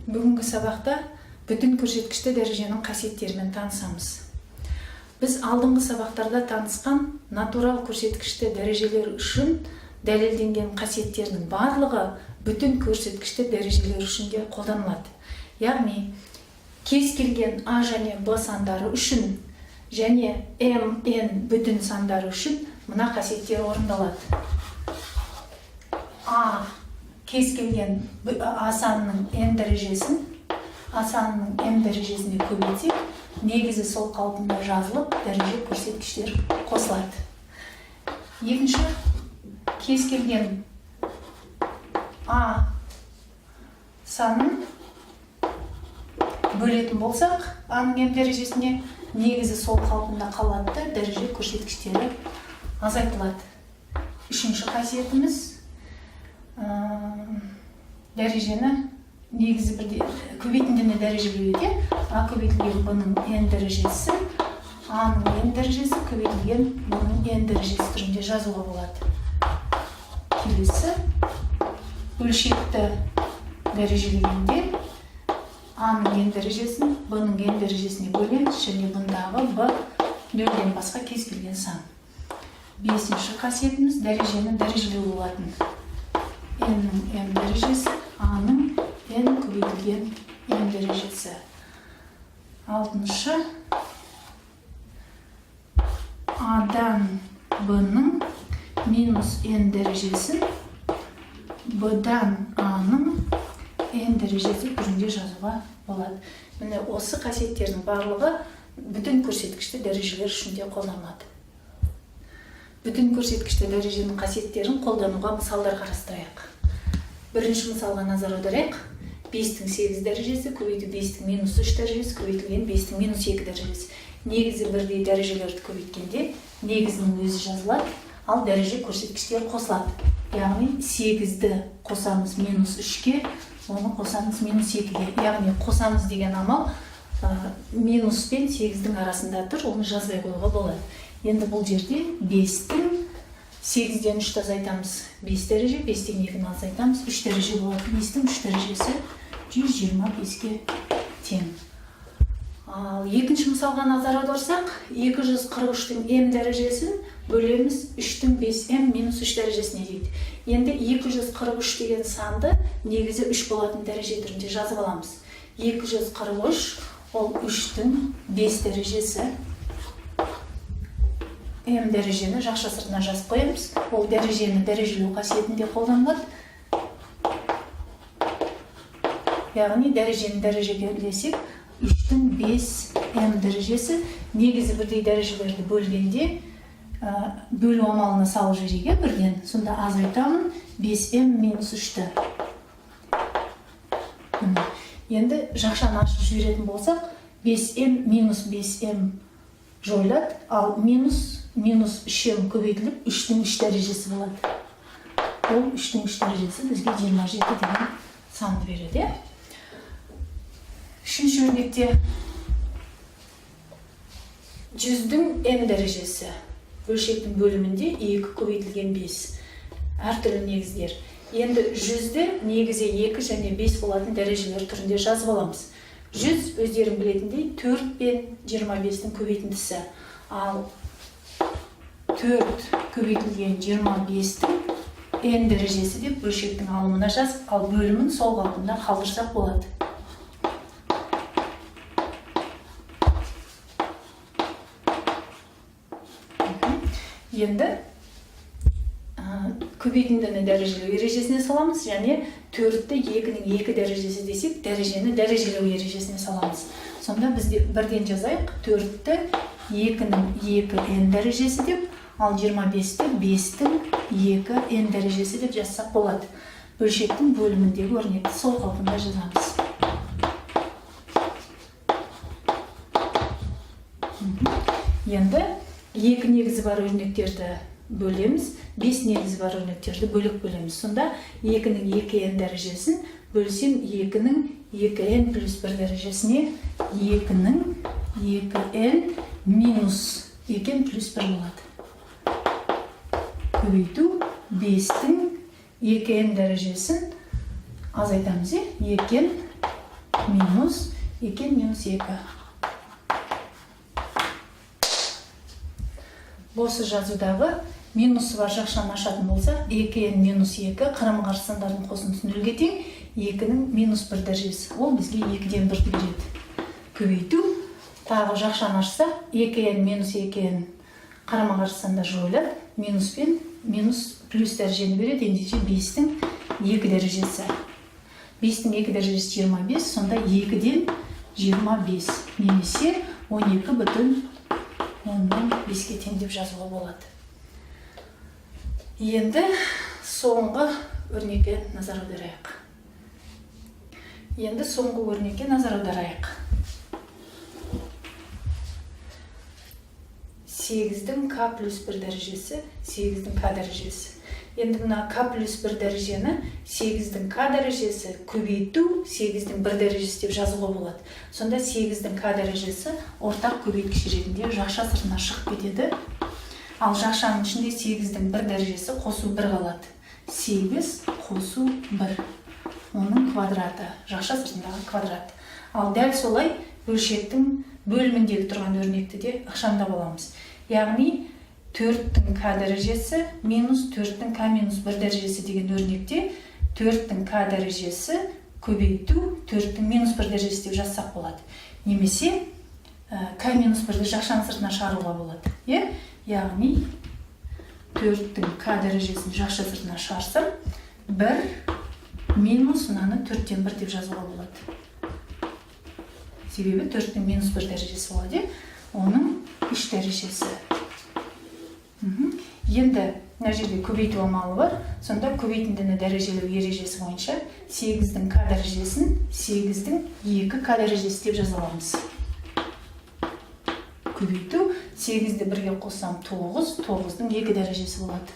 Бүгінгі сабақта бүтін көрсеткішті дәреженің қасиеттерімен танысамыз. Біз алдыңғы сабақтарда танысқан натурал көрсеткішті дәрежелер үшін дәлелденген қасиеттерінің барлығы бүтін көрсеткішті дәрежелер үшін де қолданылады. Яғни, кез келген А және Б сандары үшін және М, N бүтін сандары үшін мына қасиеттер орындалады. А кез келген А санының N дәрежесін А санының М дәрежесіне көбейтсек, негізі сол қалпында жазылып, дәреже көрсеткіштер қосылады. Екінші, кез келген А санын бөлетін болсақ, А-ның М дәрежесіне негізі сол қалпында қалады, дәреже көрсеткіштері азайтылады. Үшінші қасиетіміз дәрежені негізі бірде көбейтіндіні дәрежелеуде А көбейтілген Б-ның N дәрежесі, А-ның N дәрежесі көбейтілген Б-ның N дәрежесі түрінде жазуға болады. Келесі, бөлшекті дәрежелегенде А-ның N дәрежесін Б-ның N дәрежесіне бөлеміз және бұндағы Б нөлден басқа кез келген сан. Бесінші қасиетіміз дәрежені дәрежелеу болатын. N-ның N дәрежесі, А-ның N көбейтілген N дәрежесі. Алтыншы, А-дан Б-ның минус N дәрежесін Б-дан А-ның N дәрежесі түрінде жазуға болады. Міне осы қасиеттердің барлығы бүтін көрсеткішті дәрежелер үшін де қолданылады. Бүтін көрсеткішті дәреженің қасиеттерін қолдануға мысалдар қарастырайық. Бірінші мысалға назар аударайық. 5-тің 8 дәрежесі көбейту 5-тің минус 3 дәрежесі көбейтілген 5-тің минус 2 дәрежесі. Негізі бірдей дәрежелерді көбейткенде негізінің өзі жазылады, ал дәреже көрсеткіштер қосылады. Яғни 8-ді қосамыз минус 3-ке, оны қосамыз минус 2-ге. Яғни қосамыз деген амал минус пен 8-дің арасында тұр, оны жазбай қоюға болады. Енді бұл жерде 5-тің 8-ден 3-ті азайтамыз 5 дәреже, 5-тен 2-ні азайтамыз 3 дәреже болады. 5-тің 3 дәрежесі 125-ге тең. Ал екінші мысалға назар аударсақ, 243-тің М дәрежесін бөлеміз 3-тің 5М минус 3 дәрежесіне дейді. Енді 243 деген санды негізі 3 болатын дәреже түрінде жазып аламыз. 243 ол 3-тің 5 дәрежесі. М дәрежені жақша сыртына жазып қоямыз. Ол дәрежені дәрежелеу қасиетінде қолданылады. Яғни дәрежені дәрежелесек, 3-тің 5 М дәрежесі негізі бірдей дәрежелерді бөлгенде бөлу амалына салу жерге бірден. Сонда азайтамын 5М минус 3-ті. Енді жақшаны ашып жіберетін болсақ, 5М минус 5М жойылады, ал минус 3М көбейтіліп 3-тің 3 дәрежесі болады. Ол 3-тің 3 дәрежесі бізге 27 деген санды береді. Үшінші өрнекте 100-дің N дәрежесі бөлшектің бөлімінде 2 көбейтілген 5. Әртүрлі негіздер. Енді 100-ді негізі 2 және 5 болатын дәрежелер түрінде жазып аламыз. 100 өздерің білетіндей 4 пен 25-тің көбейтіндісі. Ал 4 көбейтілген 25-тің N дәрежесі деп бөлшектің алымына жазып, ал бөлімін сол қалпында қалдырсақ болады. Енді көбейтіндіні дәрежелеу ережесіне саламыз, және 4-ті 2-нің 2 дәрежесі десек, дәрежені дәрежелеу ережесіне саламыз. Сонда біз бірден жазайық, 4-ті 2-нің 2N дәрежесі деп, ал 25-ті 5-тің 2N дәрежесі деп жазсақ болады. Бөлшектің бөліміндегі өрнекті сол қалпында жазамыз. Енді 2 негізі бар өрнектерді бөлеміз, 5 негізі бар өрнектерді бөлек бөлеміз. Сонда 2-нің 2N дәрежесін бөлсем 2-нің 2N плюс 1 дәрежесіне 2-нің 2N минус 2N плюс 1 болады. Көбейту 5-тің 2N дәрежесін азайтамыз. 2N минус 2 минус 2. Осы жазудағы минусы бар жақшаны ашатын болса, 2n минус 2 қарама-қарсы сандардың қосындысы 0-ге тең, 2-нің минус 1 дәрежесі. Ол бізге 2-ден 1-ді береді. Көбейту, тағы жақшаны ашса, 2n минус 2n қарама-қарсы сандар жойылады, минус пен минус плюс дәрежені береді, ендеше 5-тің 2 дәрежесі. 5-тің 2 дәрежесі 25, сонда 2-ден 25, немесе 12 бүтін 5-ке тең деп жазуға болады. Енді соңғы өрнекке назар аударайық. 8-дің k плюс 1 дәрежесі, 8-дің k дәрежесі. Енді мына k плюс 1 дәрежені 8-дің k дәрежесі көбейту 8-дің 1 дәрежесі деп жазуға болады. Сонда 8-дің k дәрежесі ортақ көбейткіш ретінде жақша сыртына шығып кетеді. Ал жақшаның ішінде 8-дің 1 дәрежесі қосу 1 қалады. 8 қосу 1. Оның квадраты, жақша сыртындағы квадрат. Ал дәл солай бөлшектің бөліміндегі тұрған өрнекті де ықшамдап аламыз. Яғни 4-тің k дәрежесі минус 4-тің k минус 1 дәрежесі деген өрнекте 4-тің k дәрежесі көбейту 4-тің минус 1 дәрежесі деп жазсақ болады. Немесе k минус 1-ді жақшаның сыртына шығаруға болады. Яғни 4-тің k дәрежесін жақша сыртына шығарсам 1 минус мынаны 4-тен 1 деп жазуға болады. Себебі 4-тің минус 1 дәрежесі болады. Оның 3 дәрежесі. Енді мына жерде көбейту амалы бар. Сонда көбейтіндіні дәрежелеу ережесі бойынша 8-дің k дәрежесін 8-дің 2k дәрежесі деп жаза аламыз. Көбейту 8-ді 1-ге қоссам 9, 9-дің 2 дәрежесі болады.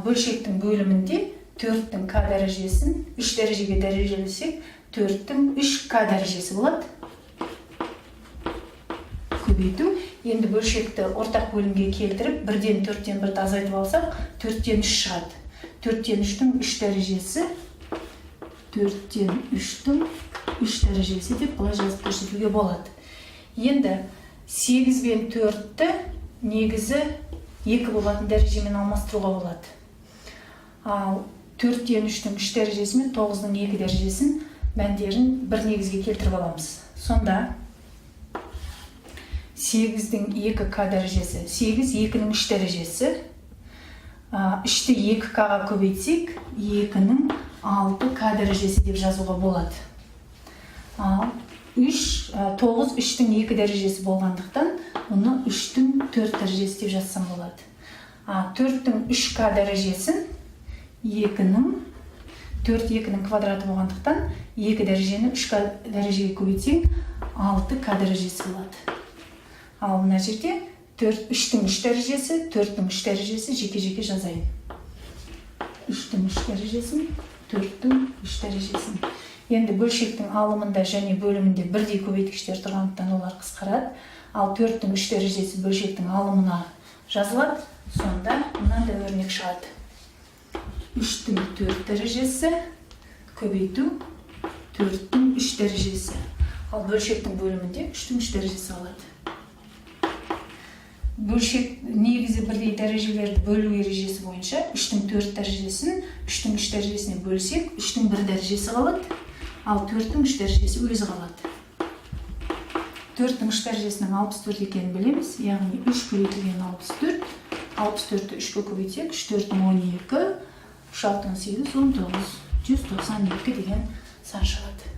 Бөлшектің бөлімінде 4-тің k дәрежесін 3 дәрежеге дәрежелесек, 4-тің 3k дәрежесі болады. Көбейту. Енді бөлшекті ортақ бөлімге келтіріп, 1-ден 4-тен 1-ді азайтып алсақ, 4-тен 3 шығады. 4-тен 3-тің 3 дәрежесі, 4-тен 3-тің 3 дәрежесі деп бұлай жазып көрсетуге болады. Енді 8 бен 4-ті негізі 2 болатын дәрежемен алмастыруға болады. Ал 4-тен 3-тің 3 дәрежесі мен 9-ның 2 дәрежесін мәндерін бір негізге келтіріп аламыз. Сонда 8-дің 2k дәрежесі, 8 2-нің 3 дәрежесі, 3-ті 2k-ға көбейтсек, 2-нің 6k дәрежесі деп жазуға болады. 9 3-тің 2 дәрежесі болғандықтан, оны 3-тің 4 дәрежесі деп жазсам болады. 4-тің 3k дәрежесін 2-нің 4 2-нің квадраты болғандықтан, 2 дәрежені 3k дәрежеге көбейтсең, 6k дәрежесі болады. Ал мына жерде 3-тің 3 дәрежесі, 4-тің 3 дәрежесі жеке-жеке жазайын. 3-тің 3 дәрежесін, 4-тің 3 дәрежесін. Енді бөлшектің алымында және бөлімінде бірдей көбейткіштер тұрғандықтан олар қысқарады. Ал 4-тің 3 дәрежесі бөлшектің алымына жазылады. Сонда мынандай өрнек шығады. 3-тің 4 дәрежесі көбейту 4-тің 3 дәрежесі. Ал бөлшектің бөлімінде 3-тің 3 дәрежесі алады. Бөлшек негізі бірдей дәрежелерді бөлу ережесі бойынша 3-тің 4 дәрежесін 3-тің 3 дәрежесіне бөлсек, 3-тің 1 дәрежесі қалады, ал 4-тің 3 дәрежесі өзі қалады. 4-тің 3 дәрежесінің 64 екенін білеміз, яғни 3 көбейтілген 64, 64-ті 3-ке көбейтсек, 3-4-тің 12, 3-6-тың 8, 19, 192 деген сан шығады.